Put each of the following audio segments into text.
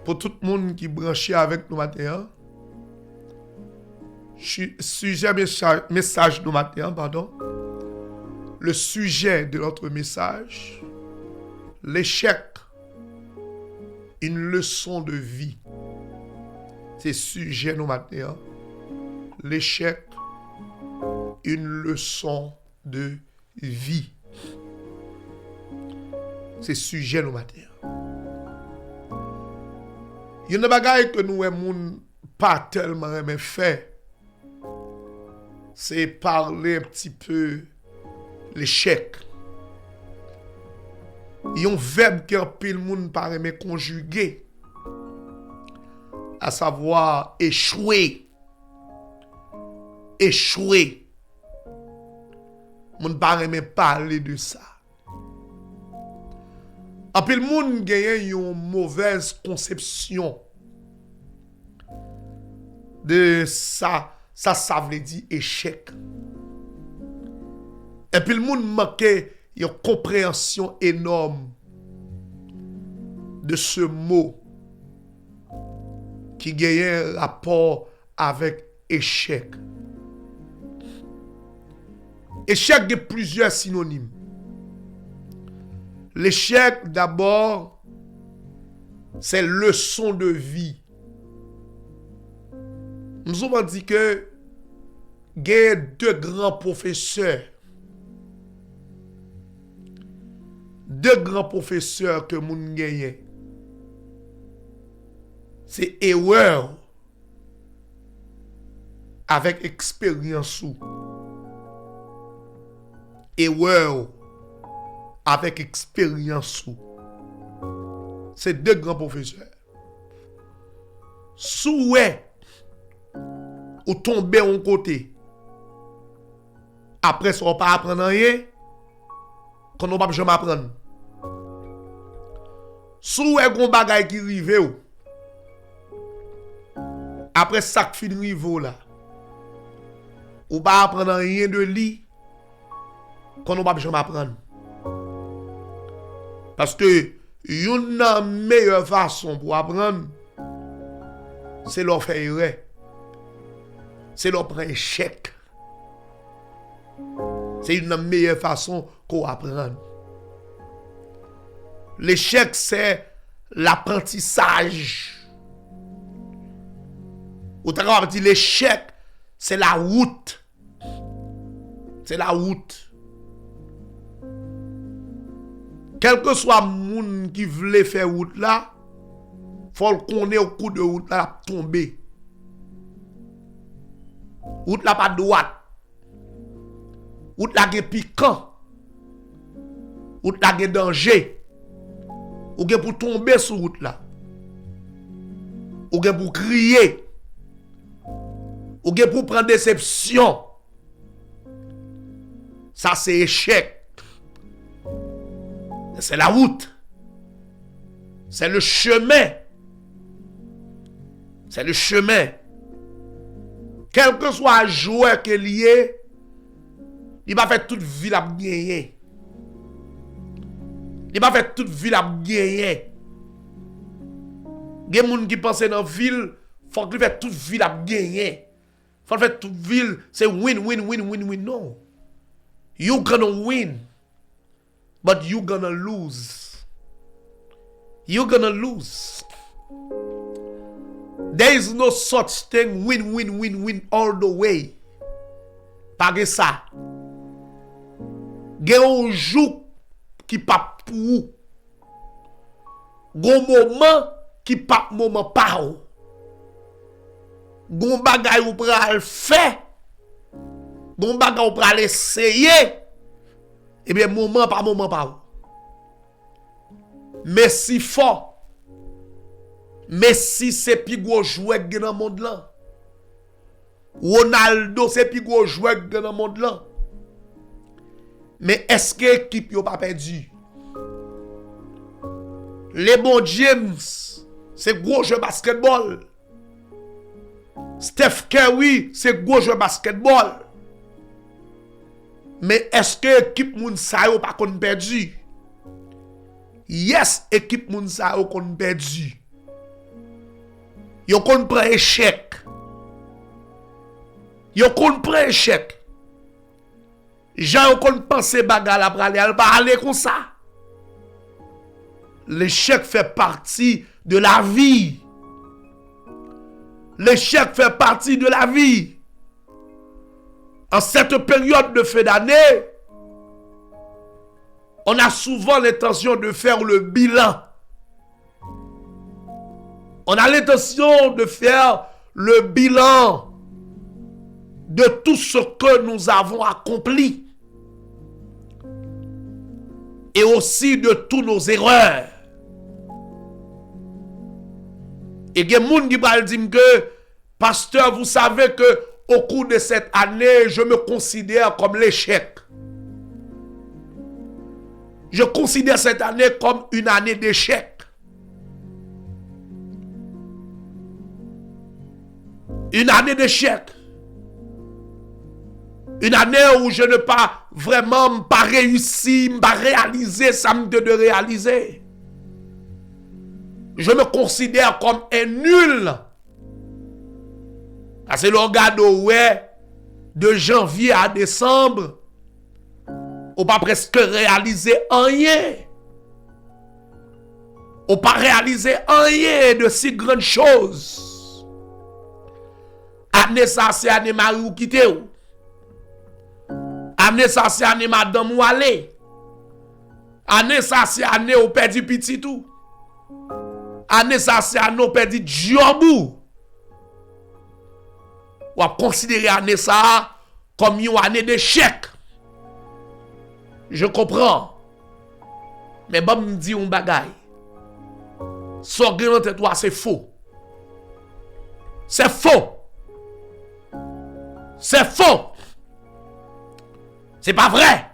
Pour tout le monde qui est branché avec nous matin, sujet message de matin, pardon. Le sujet de notre message, l'échec, une leçon de vie. C'est sujet de matin. L'échec, une leçon de vie. C'est sujet de matin. Il y a des bagailles que nous n'aimons pas tellement aimer faire. C'est parler un petit peu l'échec. Il y a un verbe qui pile monde par aimer conjuguer. À savoir échouer. Échouer. Moun pas aimer parler de ça. En pile monde gagne une mauvaise conception de ça. Ça veut dire échec. Et puis le monde manque une compréhension énorme de ce mot qui gagne un rapport avec échec. Échec a plusieurs synonymes. L'échec, d'abord, c'est leçon de vie. Nous avons dit que il y a deux grands professeurs. Deux grands professeurs que nous gagnons. C'est erreur avec expérience. Erreur avec expérience. C'est deux grands professeurs. Souhait ou tomber en côté. Après, ça va pas apprendre rien. Qu'on ne va pas jamais apprendre. Souhait gon bagay qui rive. Après ça qui fin rive là. Ou pas apprendre rien de lui. Qu'on ne va pas jamais apprendre. Parce que une meilleure façon pour apprendre, c'est leur faire erreur. C'est leur prendre échec. C'est une meilleure façon qu'on apprend. L'échec, c'est l'apprentissage. Autrement dit, l'échec, c'est la route. C'est la route. Quel que soit le monde qui voulait faire route là, faut le connaître au coup de route là, tomber. Route là pas droite. Route là est piquant. Route là est danger. Ou gen pour tomber sur route là. Ou gen pour crier. Ou gen pour prendre déception. Ça c'est échec. C'est la route. C'est le chemin. C'est le chemin. Quel que soit le joueur qui est lié, il va faire toute vie la gagner. Il va faire toute vie la gagner. Il y a des gens qui pensent dans la ville, il faut qu'il fasse toute vie la gagner. Il faut faire toute ville, c'est win. No. You gonna win. But you gonna lose. You gonna lose. There is no such thing win all the way. Pas que ça. Il y a un jour qui pas pour vous. Un moment qui pas moment pas ou. Un bagay ou pral faire. Un bagay ou pral essayer. Eh bien, moment par moment pas ou. Messi fort. Messi c'est plus gros joueur dans le monde là. Ronaldo c'est plus gros joueur dans le monde là. Mais est-ce que l'équipe n'a pas perdu? LeBron James, c'est gros joueur basketball. Steph Curry, c'est gros joueur basketball. Mais est-ce que l'équipe Mounsa n'a pas perdu? Yes, l'équipe Mounsa a perdu. Yo kon prend échec. Yo kon prend échec. Jean yo kon pense bagarre la prale, elle pas aller comme ça. L'échec fait partie de la vie. L'échec fait partie de la vie. En cette période de fin d'année, on a souvent l'intention de faire le bilan. On a l'intention de faire le bilan de tout ce que nous avons accompli. Et aussi de toutes nos erreurs. Et il y a des gens qui parlent dire que, pasteur, vous savez que au cours de cette année, je me considère comme l'échec. Je considère cette année comme une année d'échec. Une année d'échec. Une année où je n'ai pas vraiment pas réussi, pas réalisé ça me de réaliser. Je me considère comme un nul. Parce que le regarde ouais, de janvier à décembre, on pas presque réalisé rien. On pas réalisé rien de si grandes choses. Année ça c'est année Marie ou quitter ou. Année ça c'est année madame ou aller. Année ça c'est année ou perdu petit tout. Année ça c'est année ou perdu job ou. On va considérer année ça comme une année d'échec. Je comprends. Mais bon me dit un bagay. Sorgre entre toi c'est faux. C'est faux. C'est faux. C'est pas vrai.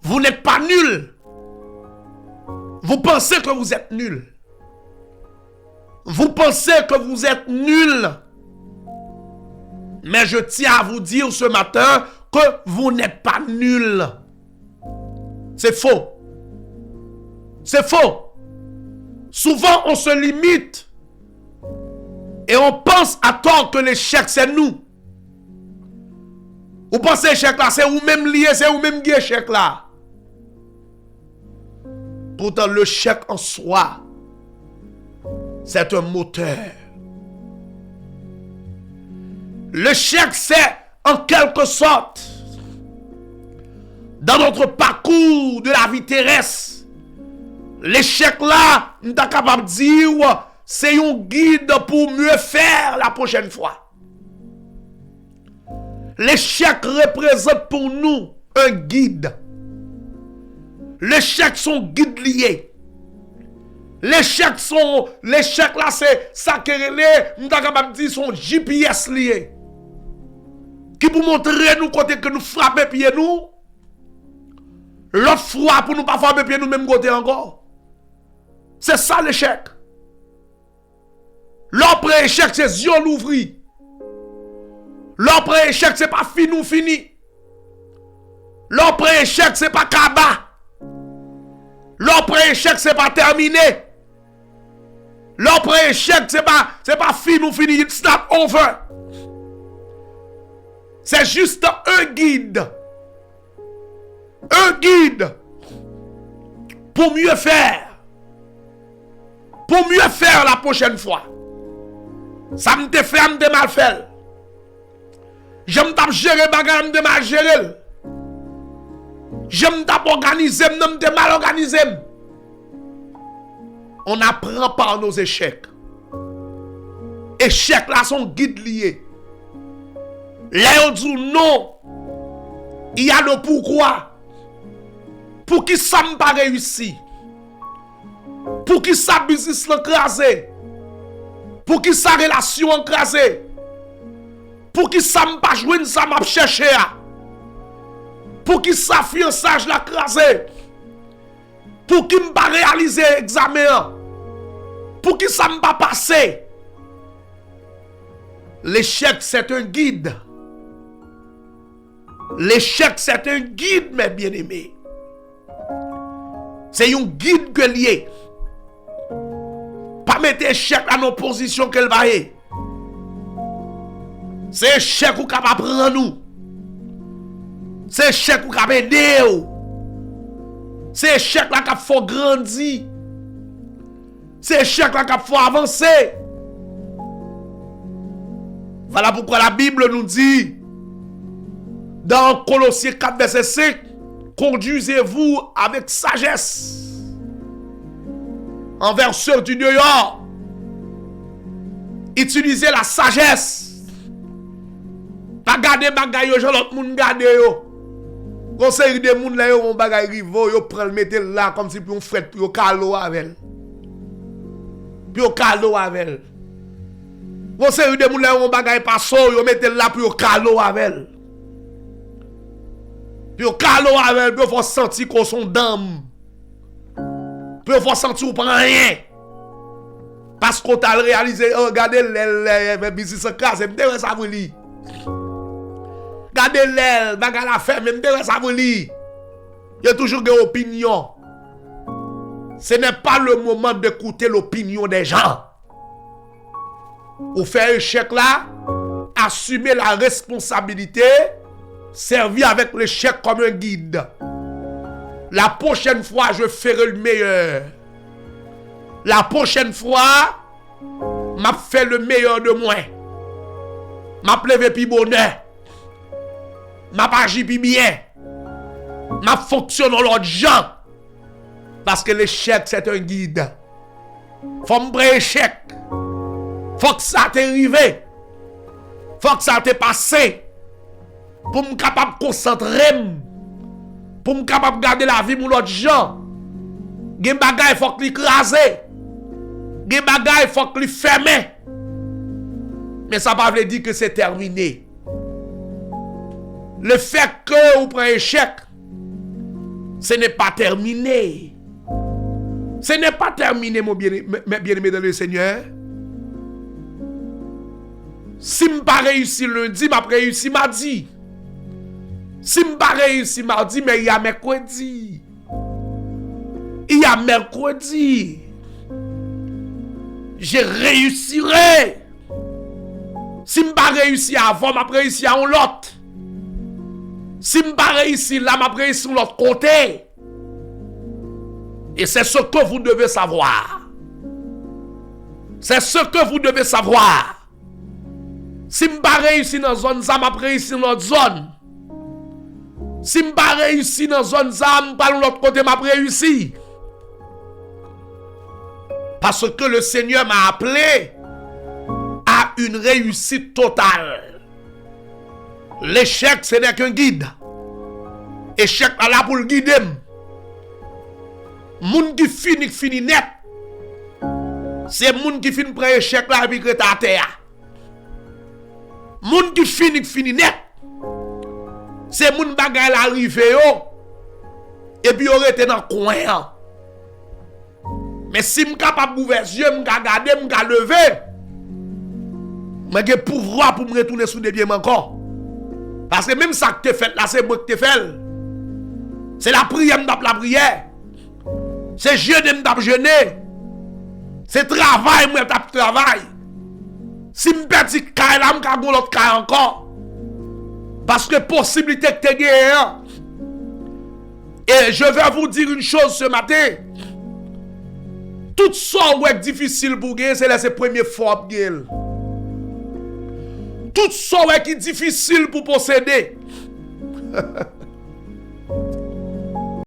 Vous n'êtes pas nul. Vous pensez que vous êtes nul. Vous pensez que vous êtes nul. Mais je tiens à vous dire ce matin que vous n'êtes pas nul. C'est faux. C'est faux. Souvent on se limite et on pense à tort que l'échec c'est nous. Vous pensez échec là, c'est vous-même lié, c'est vous-même qui échec là. Pourtant l'échec en soi, c'est un moteur. L'échec c'est en quelque sorte, dans notre parcours de la vie terrestre, l'échec là, nous sommes capables de dire, c'est un guide pour mieux faire la prochaine fois. L'échec représente pour nous un guide. L'échec sont guides liés. L'échec là c'est ça que nous sommes capables de dire son GPS lié. Qui pour montrer nous côté que nous frappons pied nous. L'autre fois pour nous pas frapper pied nous même côté encore. C'est ça l'échec. L'après échec c'est yeux l'ouvri. L'après échec c'est pas fini ou fini. L'après échec c'est pas kaba. L'après échec c'est pas terminé. L'après échec c'est pas fini ou fini. It's not over. C'est juste un guide. Un guide pour mieux faire. Pour mieux faire la prochaine fois. Ça me fait, me mal fait. J'aime tape gérer bagarre, me mal gérer. J'aime tape organiser, me mal organiser. On apprend par nos échecs. Échecs là sont guides liés. Là on dit non. Il y a le pourquoi. Pour qui ça me pas réussi? Pour qui ça business l'encrasé? Pour qui sa relation encrasée? Pour qui ça me pas joué, ça m'a cherché? Pour qui sa fiançage l'a crasé? Pour qui me pas réaliser examen? Pour qui ça me pas passé? L'échec c'est un guide. L'échec c'est un guide, mes bien-aimés. C'est un guide que lié. Pas mettre chèque dans nos positions qu'elle va y. C'est chèque ou capable prendre nous. C'est chèque ou capable aider. C'est chèque là qui faut grandir. C'est chèque là qui faut avancer. Voilà pourquoi la Bible nous dit dans Colossiens 4 verset 5, conduisez-vous avec sagesse envers ceux du dehors. Utilisez la sagesse. Pas garder bagay yo, l'autre monde garder yo. Conseil de monde là yo, on bagay rivo, yo prend le mettre là comme si pour un frère pour yo calo avec. Puis yo calo avec. Conseil de monde là on bagay pas so, yo mettre là pour yo calo avec. Puis yo calo avec, puis yo faut sentir qu'on son dame. Puis yo faut sentir ou prend rien. Parce qu'on t'a réalisé, regardez les business en classe, m'dé ça vous li. Regardez l'aile, bagarre la ferme, m'dé ça vous li. Il y a toujours des opinions. Ce n'est pas le moment d'écouter l'opinion des gens. Ou faire un chèque là, assumer la responsabilité, servir avec le chèque comme un guide. La prochaine fois, je ferai le meilleur. La prochaine fois, m'a fait le meilleur de moi. M'a plevé pi bonheur. M'a pas agi pi bien. M'a fonctionné l'autre gens. Parce que l'échec, c'est un guide. Faut me prendre échec. Faut que ça t'arrive. Faut que ça t'est passé. Pour me capable de concentrer. Pour me capable de garder la vie pour l'autre gens. Gen bagay faut que l'écraser. Gen bagay faut que le fermer. Mais ça ne veut pas dire que c'est terminé. Le fait que vous prenez échec, ce n'est pas terminé. Ce n'est pas terminé, mon bien-aimé dans le Seigneur. Si je n'ai pas réussi lundi, je vais réussir mardi. Si je n'ai pas réussi mardi, mais il y a mercredi. Il y a mercredi. Je réussirai. Si je n'ai pas réussi avant, je vais réussir à l'autre. Si je n'ai pas réussi là, je vais réussir de l'autre côté. Et c'est ce que vous devez savoir. C'est ce que vous devez savoir. Si je n'ai pas réussi dans une zone, je vais réussir dans l'autre zone. Si je n'ai pas réussi dans une zone, je vais de l'autre côté, je vais réussir. Parce que le Seigneur m'a appelé à une réussite totale. L'échec, ce n'est qu'un guide. Échec là pour le guider. Moun qui finit net. C'est moun qui finit prendre échec là et puis que ta terre. Moun qui finit net. C'est moun bagay la arrivé yo. Et puis yo rete dans le coin. Mais si je suis capable d'ouvrir les yeux, je suis regarder, je suis lever, je j'ai pouvoir pour me retourner sous des pieds encore. Parce que même ça que tu fait là, c'est moi que tu fais. C'est la prière, la prière. C'est jeûner, jeûner. C'est travail, moi, travail. Si je perds ce cas là, je vais l'autre cas encore. Parce que possibilité que tu gagnes. Et je vais vous dire une chose ce matin. Tout ça qui est difficile pour gagner, c'est les premières fois pour gagner. Tout ça qui est difficile pour posséder.